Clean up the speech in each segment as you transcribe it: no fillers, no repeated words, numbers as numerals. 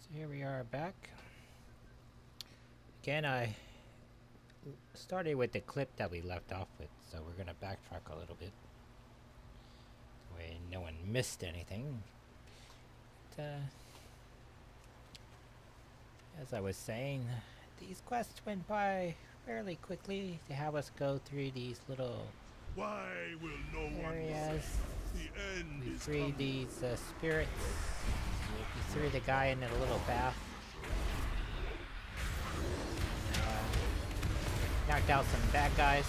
So here we are back. Again, I started with the clip that we left off with, so we're gonna backtrack a little bit. That way no one missed anything. But, as I was saying, these quests went by fairly quickly to have us go through these little Why will no areas. The end We is freed coming. these spirits. We threw the guy in a little bath. Knocked out some bad guys.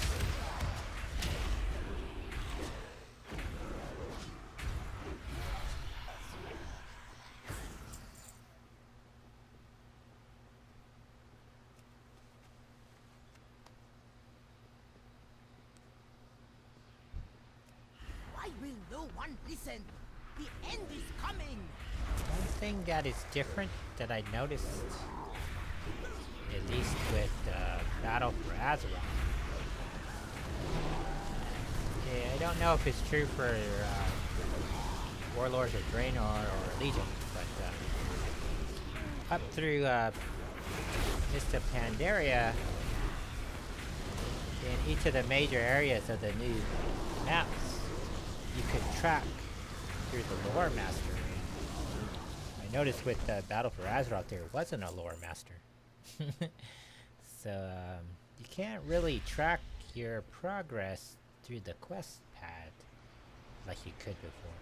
Why will no one listen? The end is coming! One thing that is different that I noticed, at least with Battle for Azeroth. Yeah, I don't know if it's true for Warlords of Draenor or Legion, but up through Mist of Pandaria, in each of the major areas of the new maps, you could track through the lore master. I noticed with Battle for Azeroth there wasn't a lore master. So you can't really track your progress through the quest pad like you could before.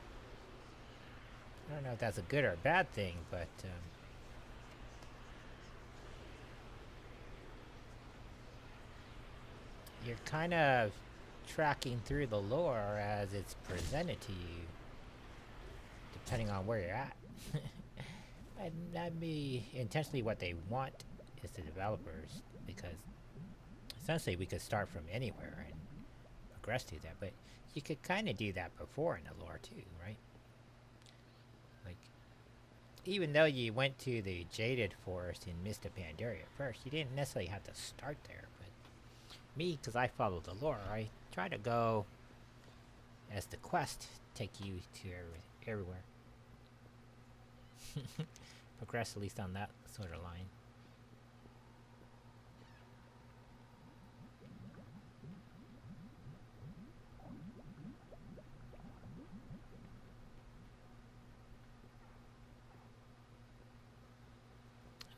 I don't know if that's a good or a bad thing, but you're kind of tracking through the lore as it's presented to you, depending on where you're at. And that'd be intentionally what they want is the developers, because essentially we could start from anywhere and progress through that, but you could kind of do that before in the lore too, right? Like, even though you went to the Jaded Forest in Mist of Pandaria first, you didn't necessarily have to start there, but me, because I follow the lore, I try to go as the quest take you to everywhere. Progress at least on that sort of line.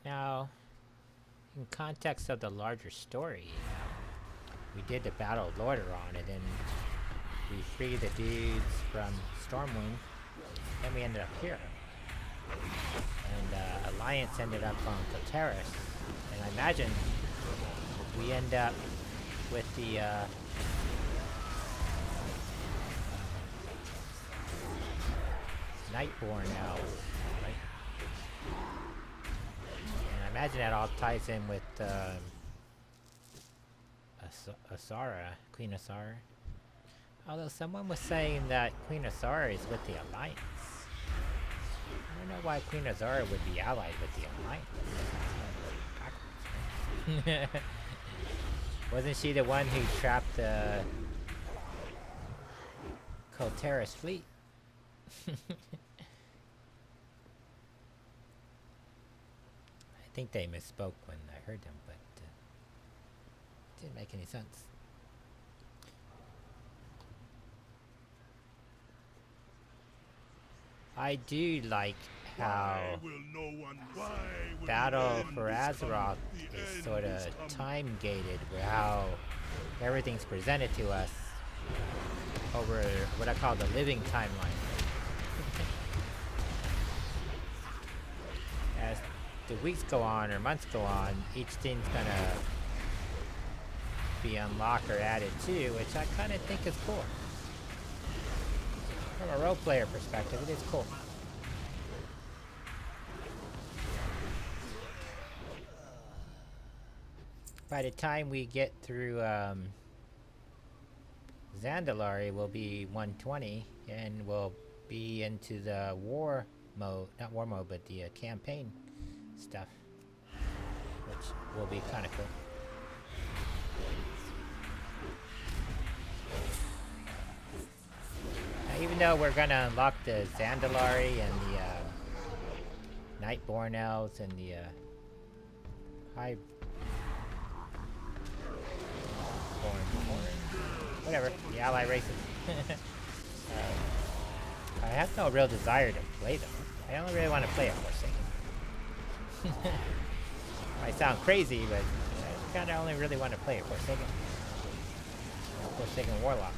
Now, in context of the larger story, we did the Battle of Lordaeron, and then we freed the dudes from Stormwind, then we ended up here. And Alliance ended up on Kotaris, and I imagine we end up with the Nightborn now, right? And I imagine that all ties in with Asara, Queen Asara. Although someone was saying that Queen Asara is with the Alliance. I don't know why Queen Azara would be allied with the Alliance. Backwards, right? Wasn't she the one who trapped the Kotaris fleet? I think they misspoke when I heard them, but it didn't make any sense. I do like how Battle for Azeroth is sort of time gated, where how everything's presented to us over what I call the living timeline. As the weeks go on or months go on, each thing's gonna be unlocked or added to, which I kind of think is cool. From a role player perspective, it is cool. By the time we get through Zandalari, we'll be 120, and we'll be into the war mode, not war mode, but the campaign stuff, which will be kind of cool. Now, even though we're gonna unlock the Zandalari and the Nightborn elves and the high whatever, the ally races. I have no real desire to play them. I only really want to play a Forsaken. Might sound crazy, but I kind of only really want to play a Forsaken. Forsaken Warlock.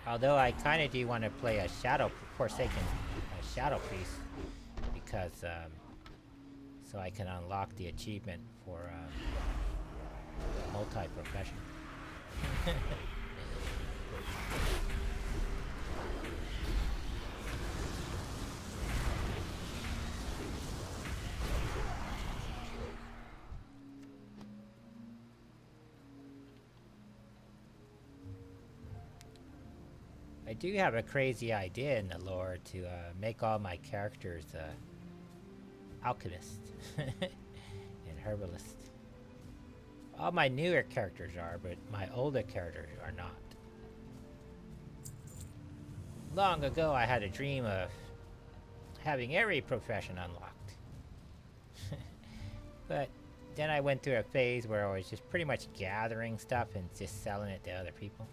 Although I kind of do want to play a Forsaken Shadow Priest, because so I can unlock the achievement for multi-profession. I do have a crazy idea in the lore to make all my characters alchemists and herbalists. All my newer characters are, but my older characters are not. Long ago, I had a dream of having every profession unlocked. But then I went through a phase where I was just pretty much gathering stuff and just selling it to other people.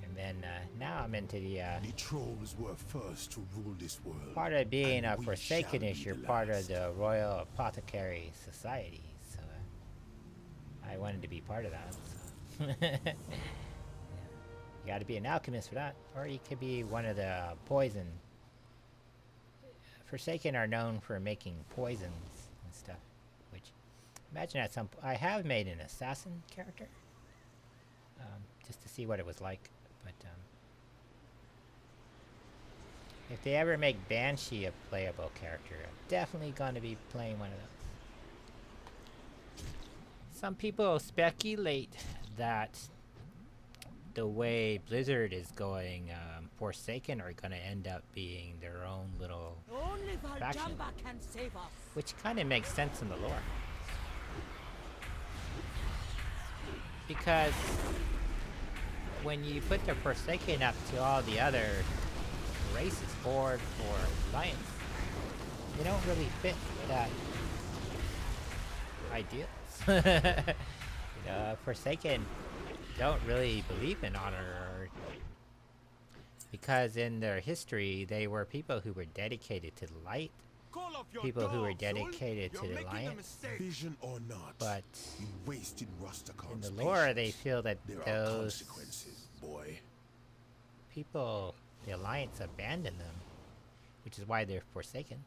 And then now I'm into the trolls were first to rule this world. part of being a and we Forsaken shall is be you're the part of last. the Royal Apothecary Society. So I wanted to be part of that. So. Yeah. You got to be an alchemist for that, or you could be one of the poison. Forsaken are known for making poisons and stuff, which imagine at some I have made an assassin character just to see what it was like, but if they ever make Banshee a playable character, I'm definitely going to be playing one of those. Some people speculate that the way Blizzard is going, Forsaken are going to end up being their own little Only faction, Valjamba can save us. which kind of makes sense in the lore. Because when you put the Forsaken up to all the other races, Horde or Alliance, they don't really fit that ideals. Forsaken don't really believe in honor, because in their history they were people who were dedicated to the light, people who were dedicated to the Alliance, Vision or not, but you wasted Rusticon's in the lore they patience. feel that There are those consequences, boy. people, the Alliance, abandoned them, which is why they're Forsaken.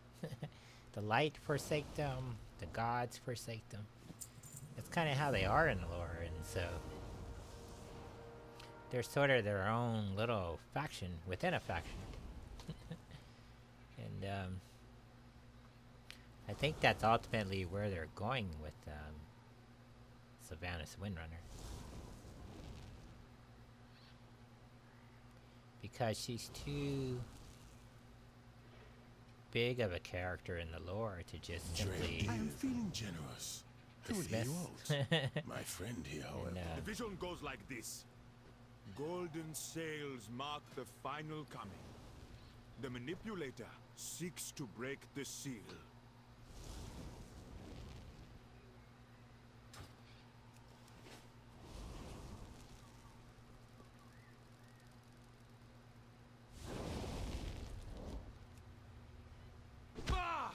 The light forsake them, the gods forsake them. That's kind of how they are in the lore, and so they're sort of their own little faction within a faction. And I think that's ultimately where they're going with Sylvanas Windrunner. Because she's too big of a character in the lore to just simply I am feeling generous. I will hear dismiss. you out. My friend here, however. And, The vision goes like this. Golden sails mark the final coming. The manipulator seeks to break the seal. Ah!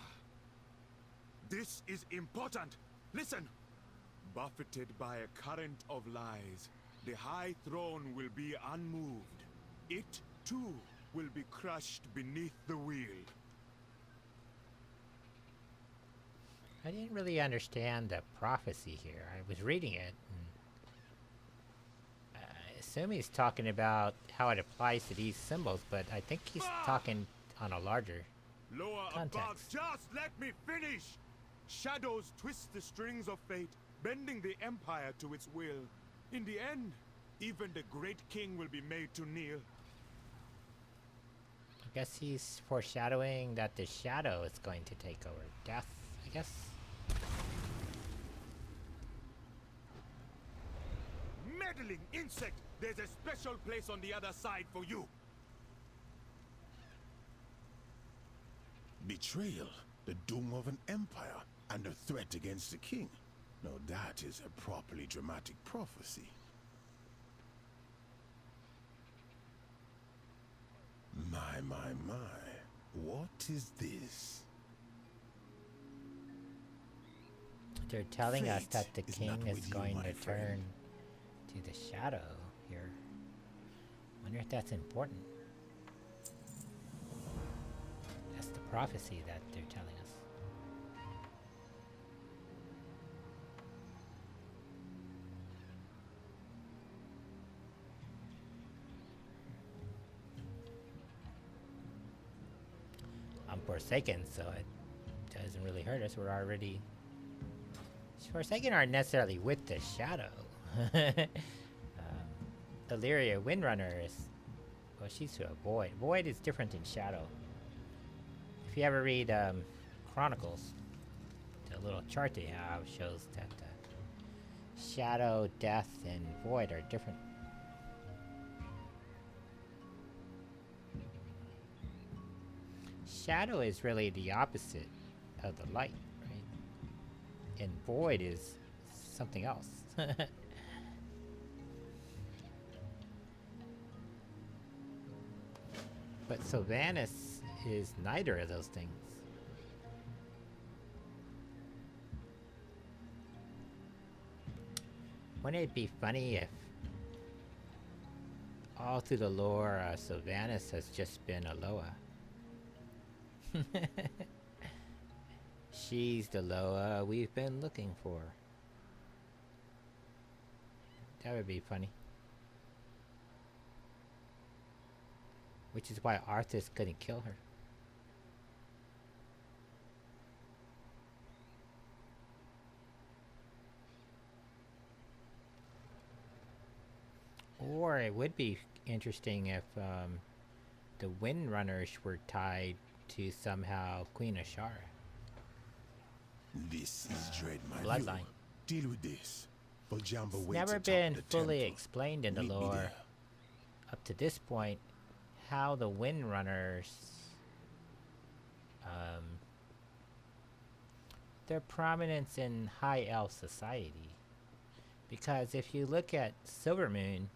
This is important. Listen. Buffeted by a current of lies, the High Throne will be unmoved. It, too, will be crushed beneath the wheel. I didn't really understand the prophecy here. I was reading it, and I assume he's talking about how it applies to these symbols, but I think he's talking on a larger Lower above, context. just let me finish! Shadows twist the strings of fate, bending the Empire to its will. In the end, even the great king will be made to kneel. I guess he's foreshadowing that the shadow is going to take over death, I guess. Meddling insect! There's a special place on the other side for you! Betrayal, the doom of an empire, and a threat against the king. Now that is a properly dramatic prophecy. My, what is this? They're telling us Fate that the is king not is with you, going my to friend. turn to the shadow here. Wonder if that's important. That's the prophecy that they're telling us. I'm Forsaken, so it doesn't really hurt us. We're already... Forsaken aren't necessarily with the shadow. Illyria Windrunner is... Well, she's to a Void. Void is different than Shadow. If you ever read Chronicles, the little chart they have shows that Shadow, Death, and Void are different. Shadow is really the opposite of the light, right? And Void is something else. But Sylvanas is neither of those things. Wouldn't it be funny if all through the lore Sylvanas has just been Aloha? She's the Loa we've been looking for. That would be funny. Which is why Arthas couldn't kill her. Or it would be interesting if the Windrunners were tied to somehow Queen Ashara. This is Dread, my Bloodline. lord. Deal with this. Foljambe waits Never atop been the fully temple. explained in the Meet me lore there. up to this point how the Windrunners their prominence in High Elf society. Because if you look at Silvermoon,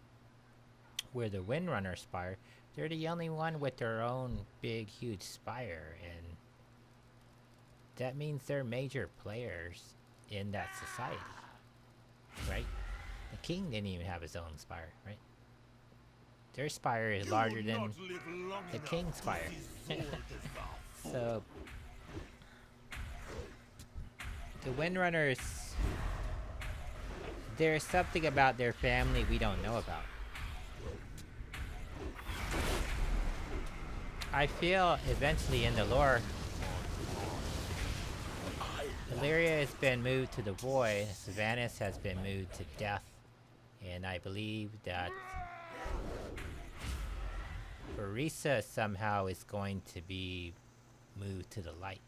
where the Windrunner spire, they're the only one with their own big huge spire, and that means they're major players in that society, right? The king didn't even have his own spire, right? Their spire is larger than the king's spire. So the Windrunners, there's something about their family we don't know about. I feel eventually in the lore, Illyria has been moved to the Void, Sylvanas has been moved to Death, and I believe that Orisa somehow is going to be moved to the light.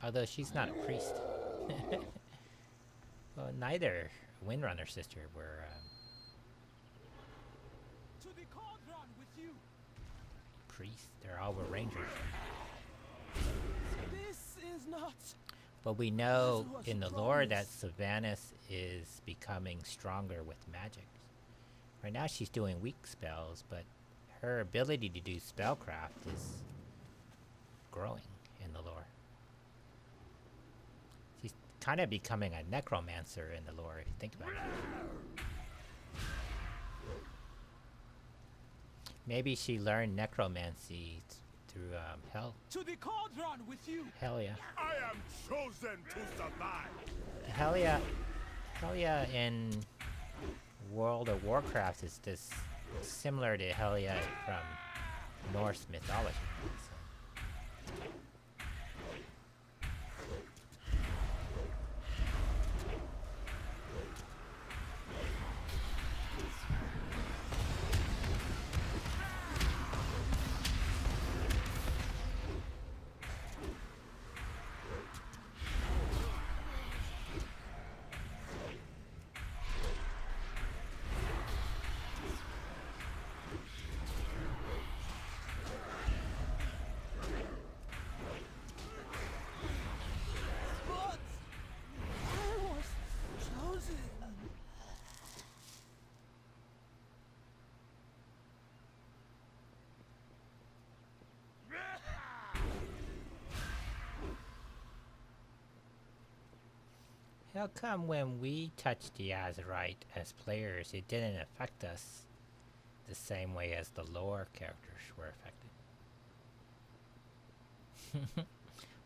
Although she's not a priest. Well, neither Windrunner sister were To the cauldron with you. priests. They're all were rangers. This is not. But we know in the lore that Sylvanas is becoming stronger with magic. Right now she's doing weak spells, but her ability to do spellcraft is growing in the lore. She's kind of becoming a necromancer in the lore, if you think about it. Maybe she learned necromancy through To the cauldron with you. Helia. I am chosen to survive. Helia in World of Warcraft is this similar to Helia from Norse mythology. So. How come when we touched the Azeroth as players, it didn't affect us the same way as the lore characters were affected?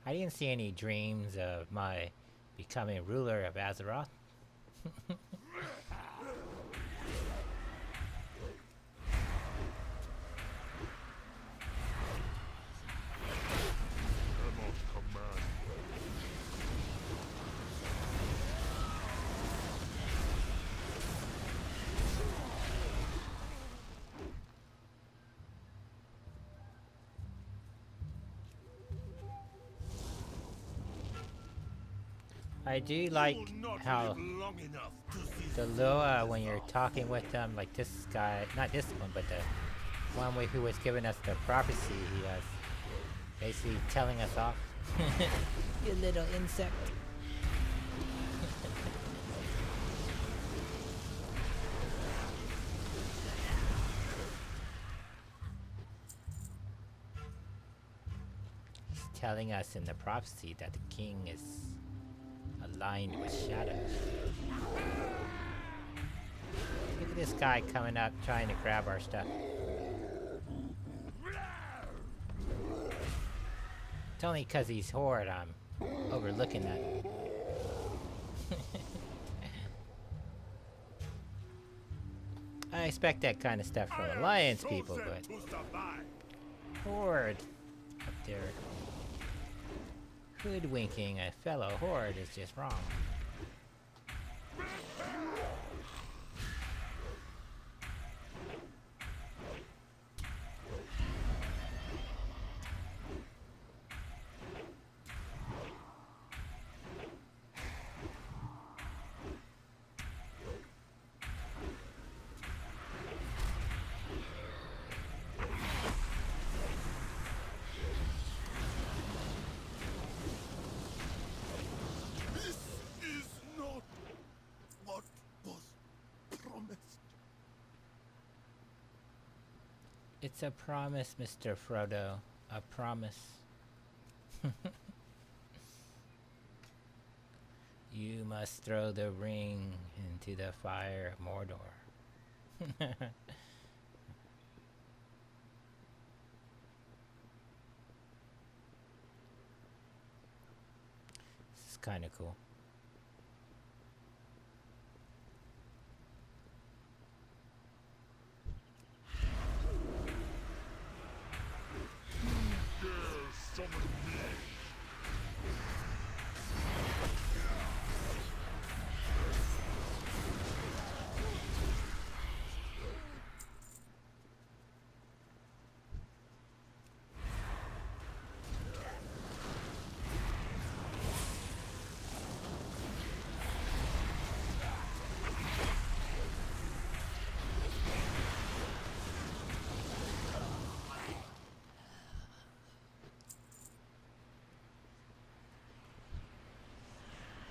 I didn't see any dreams of my becoming ruler of Azeroth. I do like how the Loa, when you're talking with them, like this guy, not this one, but the one who was giving us the prophecy, he was basically telling us off. You little insect. He's telling us in the prophecy that the king is aligned with shadows. Look at this guy coming up trying to grab our stuff. It's only because he's Horde I'm overlooking that. I expect that kind of stuff from Alliance people, but Horde up there hoodwinking a fellow Horde is just wrong. It's a promise, Mr. Frodo. A promise. You must throw the ring into the fire of Mordor. This is kind of cool.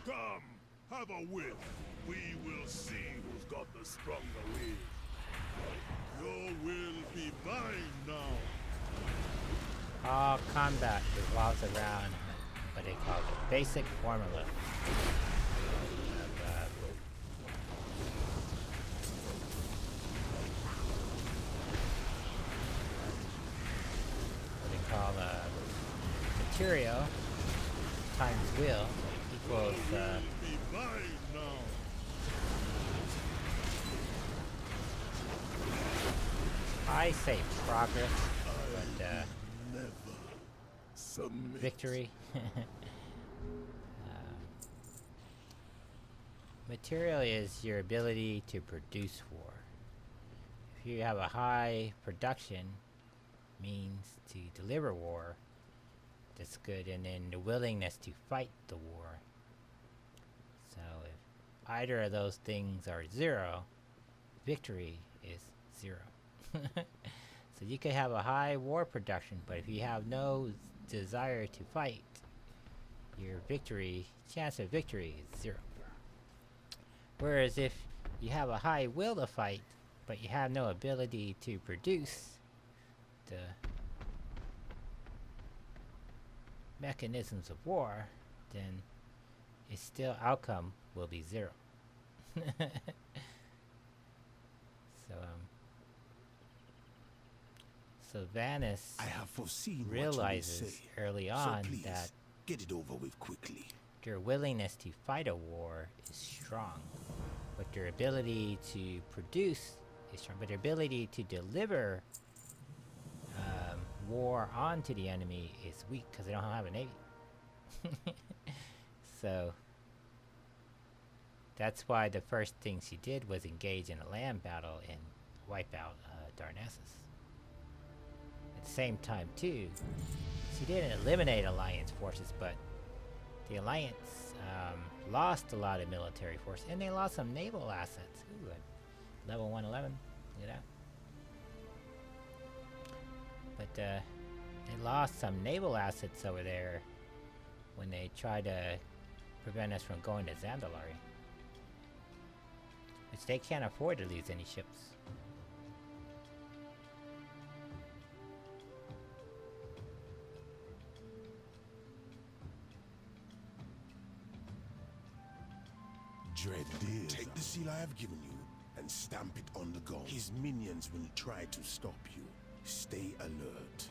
Come, have a whiff. We will see who's got the stronger will. Your will be mine now. All combat revolves around what they call the basic formula of what they call material times will equals Be mine now. I say progress, but Never submit. victory. Material is your ability to produce war. If you have a high production means to deliver war, that's good, and then the willingness to fight the war. So if either of those things are 0, victory is 0. So you could have a high war production, but if you have no desire to fight, your chance of victory is 0. Whereas if you have a high will to fight, but you have no ability to produce the mechanisms of war, then its still outcome will be 0. So Vanus I have foreseen realizes what you will say. early So on please, that get it over with quickly. their willingness to fight a war is strong, but their ability to produce is strong, but their ability to deliver war onto the enemy is weak because they don't have a navy. So that's why the first thing she did was engage in a land battle and wipe out Darnassus. At the same time, too, she didn't eliminate Alliance forces, but the Alliance lost a lot of military force, and they lost some naval assets. Ooh, level 111. Look at that. But they lost some naval assets over there when they tried to prevent us from going to Zandalari. Which they can't afford to lose any ships. Dread dear, take the seal I have given you and stamp it on the gold. His minions will try to stop you. Stay alert.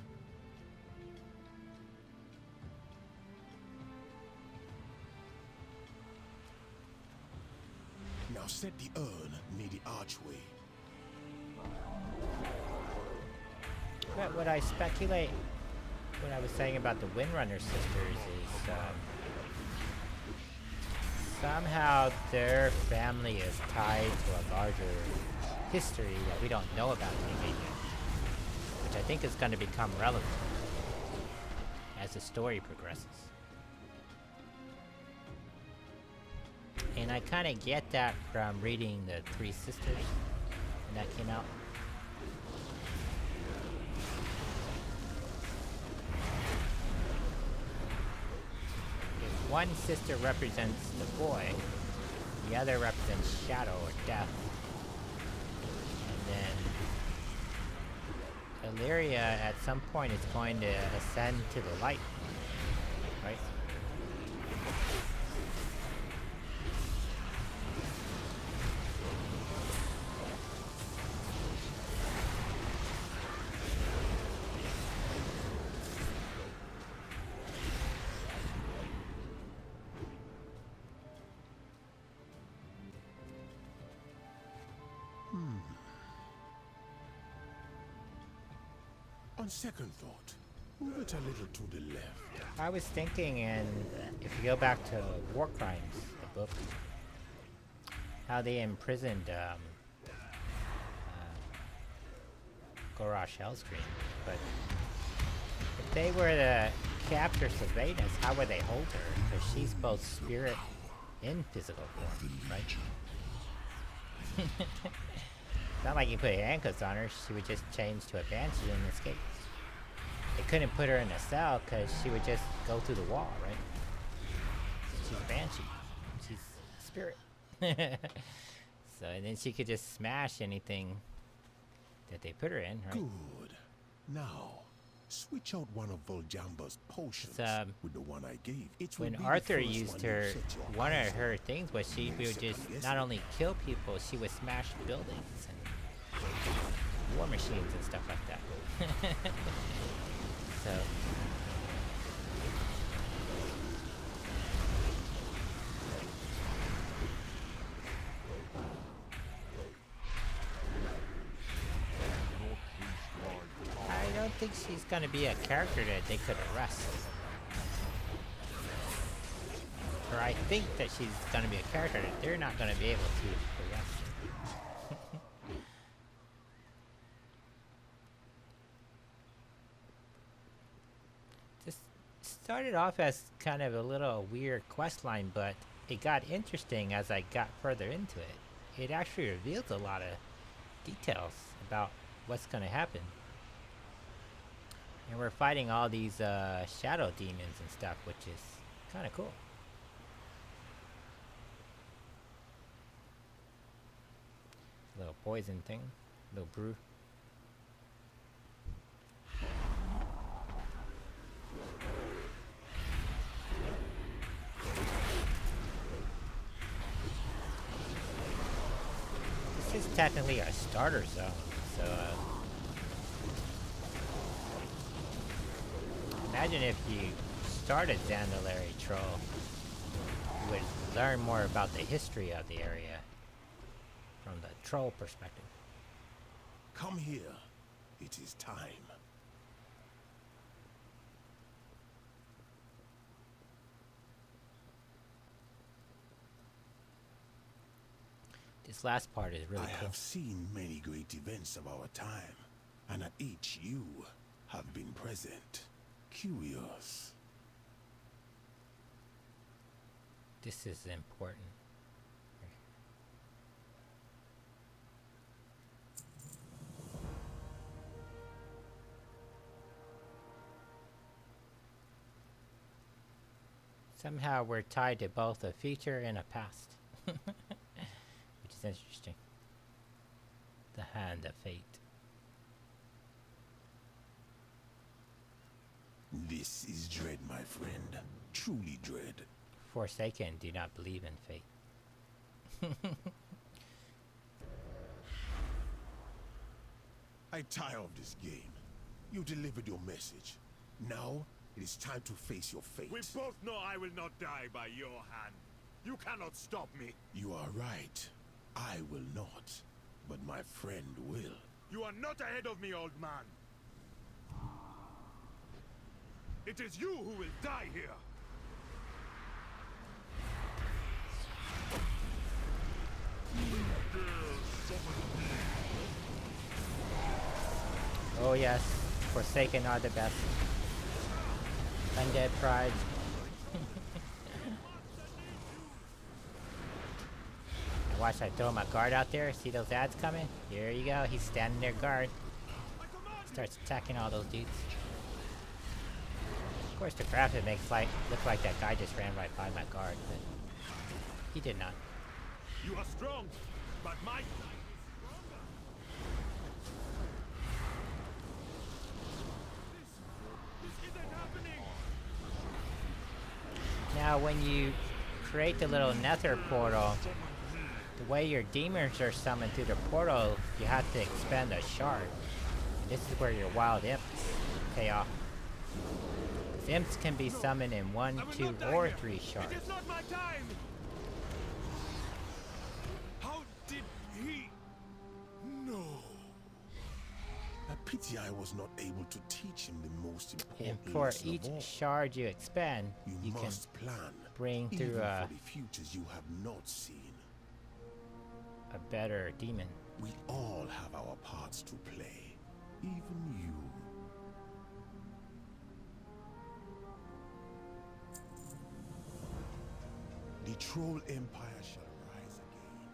Now set the urn near the archway. But what I speculate, what I was saying about the Windrunner sisters is somehow their family is tied to a larger history that we don't know about yet, which I think is going to become relevant as the story progresses. And I kind of get that from reading the Three Sisters when that came out. If one sister represents the boy, the other represents shadow or death. And then Illyria at some point is going to ascend to the light, right? On second thought, move it a little to the left. I was thinking, and if you go back to War Crimes, the book, how they imprisoned Gorosh Hellscream, but if they were to capture Sylvanas, how would they hold her? Because she's both spirit and physical form, right? It's not like you put handcuffs on her, she would just change to a banshee and escape. They couldn't put her in a cell because she would just go through the wall, right? She's a banshee. She's a spirit. So, and then she could just smash anything that they put her in, right? Good. Now, switch out one of Voljamba's potions with the one I gave. It will When be the Arthur first used one you her, set your one eyes of on. her things was she would just not only kill people, she would smash buildings and war machines and stuff like that. So I don't think she's gonna be a character that they could arrest. Or I think that she's gonna be a character that they're not gonna be able to arrest. This started off as kind of a little weird quest line, but it got interesting as I got further into it. It actually reveals a lot of details about what's gonna happen. And we're fighting all these shadow demons and stuff, which is kind of cool. Little poison thing, little brew. technically a starter zone, so imagine if you started Zandalari Troll, you would learn more about the history of the area from the troll perspective. Come here. It is time. This last part is really I cool. have seen many great events of our time, and at each you have been present. Curious. This is important. Somehow we're tied to both a future and a past. Which is interesting. The hand of fate. This is dread, my friend. Truly dread. Forsaken do not believe in fate. I tire of this game. You delivered your message. Now, it is time to face your fate. We both know I will not die by your hand. You cannot stop me. You are right. I will not. But my friend will. You are not ahead of me, old man. It is you who will die here. Oh yes, Forsaken are the best. Undead Pride. Watch, I throw my guard out there. See those ads coming? Here you go. He's standing there guard. Starts attacking all those dudes. Of course, the graphic makes look like that guy just ran right by my guard, but he did not. You are strong, but my side is stronger. This isn't happening. Now, when you create the little nether portal, the way your demons are summoned through the portal, you have to expend a shard. And this is where your wild imps pay off. 'Cause imps can be summoned in 1, I will 2, not die or here. 3 shards. It is not my time. How did he? No. A pity I was not able to teach him the most important And for lesson each of all. shard you expend, You you can must plan, bring through even a for the futures you have not seen. better demon. We all have our parts to play, even you. The Troll Empire shall rise again.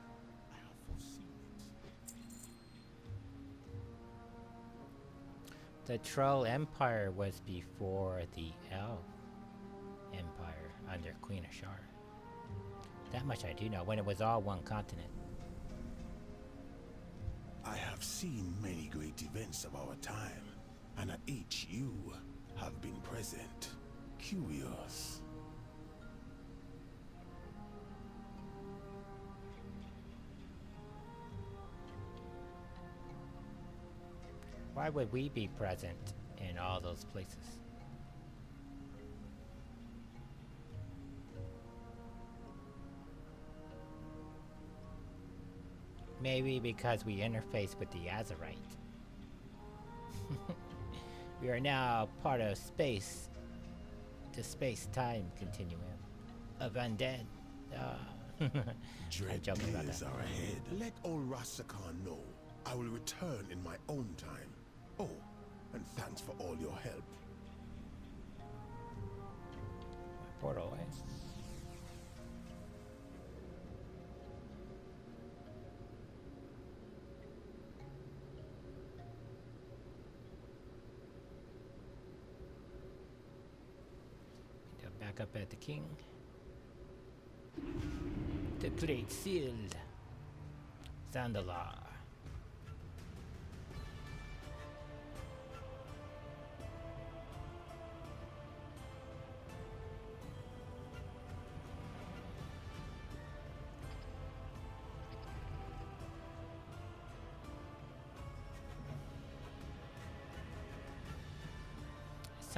I have foreseen it. The Troll Empire was before the Elf Empire under Queen Ashara. That much I do know, when it was all one continent. I have seen many great events of our time, and at each you have been present. Curious. Why would we be present in all those places? Maybe because we interface with the Azeroth. We are now part of space, the space-time continuum of undead. Dread joking about days that. are ahead. Let old Rastakhan know. I will return in my own time. Oh, and thanks for all your help. Portal, eh? Back up at the king. The Great Seal. Zandalar.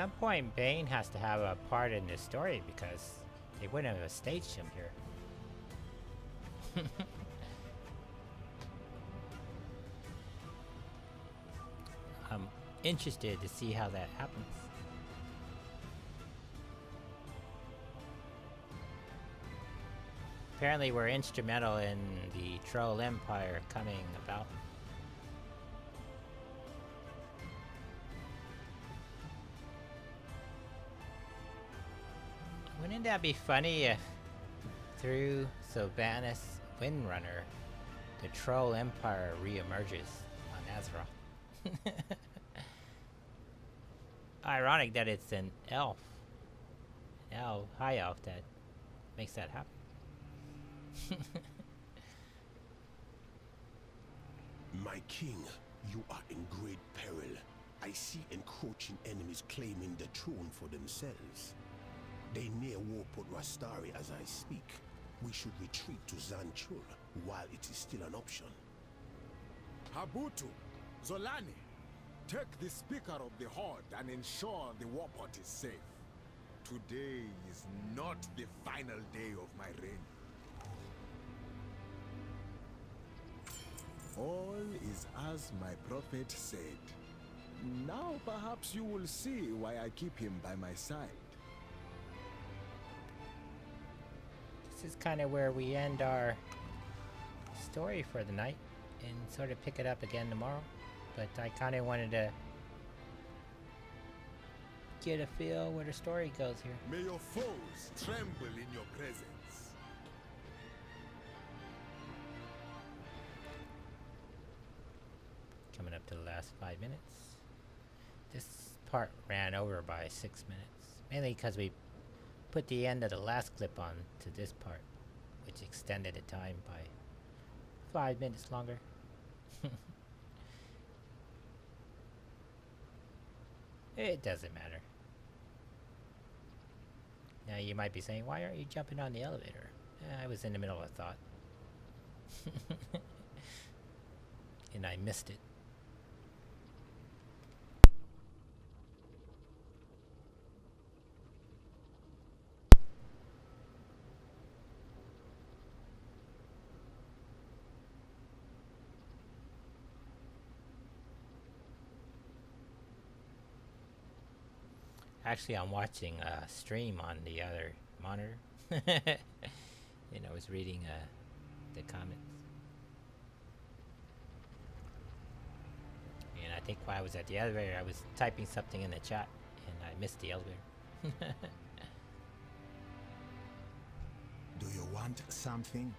some point, Bane has to have a part in this story because they wouldn't have staged him here. I'm interested to see how that happens. Apparently we're instrumental in the Troll Empire coming about. Wouldn't that be funny if through Sylvanas Windrunner, the Troll Empire re-emerges on Azeroth? Ironic that it's an elf, high elf, that makes that happen. My king, you are in great peril. I see encroaching enemies claiming the throne for themselves. They near Warport Rastari as I speak. We should retreat to Zanchul while it is still an option. Habutu, Zolani, take the speaker of the Horde and ensure the warport is safe. Today is not the final day of my reign. All is as my prophet said. Now perhaps you will see why I keep him by my side. This is kind of where we end our story for the night and sort of pick it up again tomorrow. But I kind of wanted to get a feel where the story goes here. May your foes tremble in your presence. Coming up to the last 5 minutes. This part ran over by 6 minutes. Mainly because we put the end of the last clip on to this part, which extended the time by 5 minutes longer. It doesn't matter. Now you might be saying, why aren't you jumping on the elevator? I was in the middle of a thought. And I missed it. Actually, I'm watching a stream on the other monitor. And I was reading the comments. And I think while I was at the elevator, I was typing something in the chat, and I missed the elevator. Do you want something?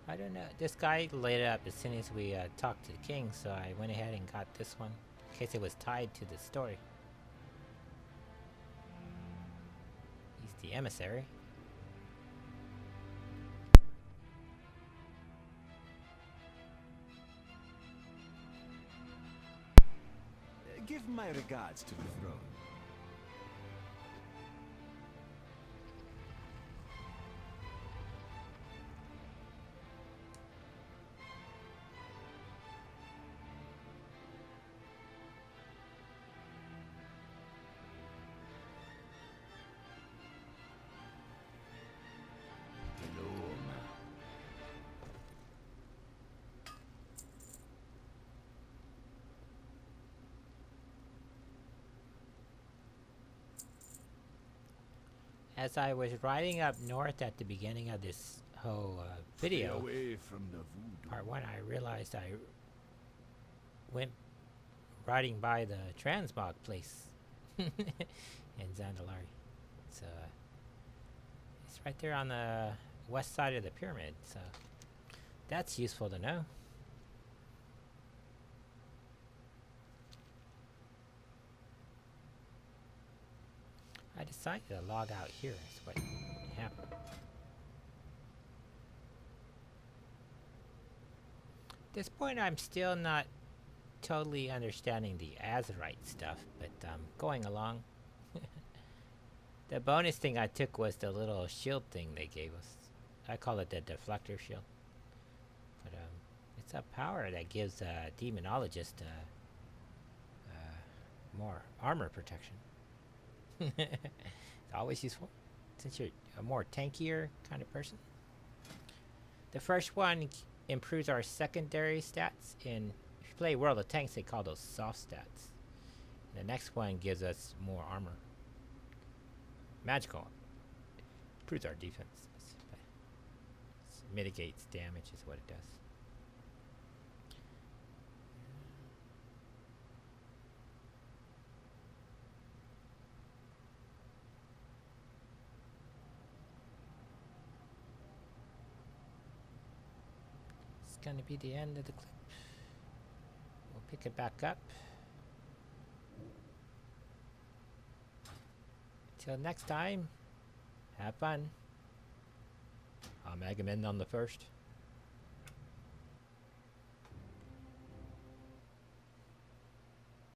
I don't know. This guy lit it up as soon as we talked to the king, so I went ahead and got this one in case it was tied to the story. He's the emissary. Give my regards to the throne. As I was riding up north at the beginning of this whole video, Away from the voodoo. part one, I realized I went riding by the transmog place in Zandalari. So it's right there on the west side of the pyramid, so that's useful to know. I decided to log out here, is what happened. At this point, I'm still not totally understanding the Azeroth stuff, but going along. The bonus thing I took was the little shield thing they gave us. I call it the deflector shield. But it's a power that gives a demonologist more armor protection. It's always useful since you're a more tankier kind of person. The first one improves our secondary stats. If you play World of Tanks, they call those soft stats. The next one gives us more armor. Magical. Improves our defense. Mitigates damage is what it does. It's gonna be the end of the clip. We'll pick it back up. Till next time, have fun. I'm Agamemnon the First.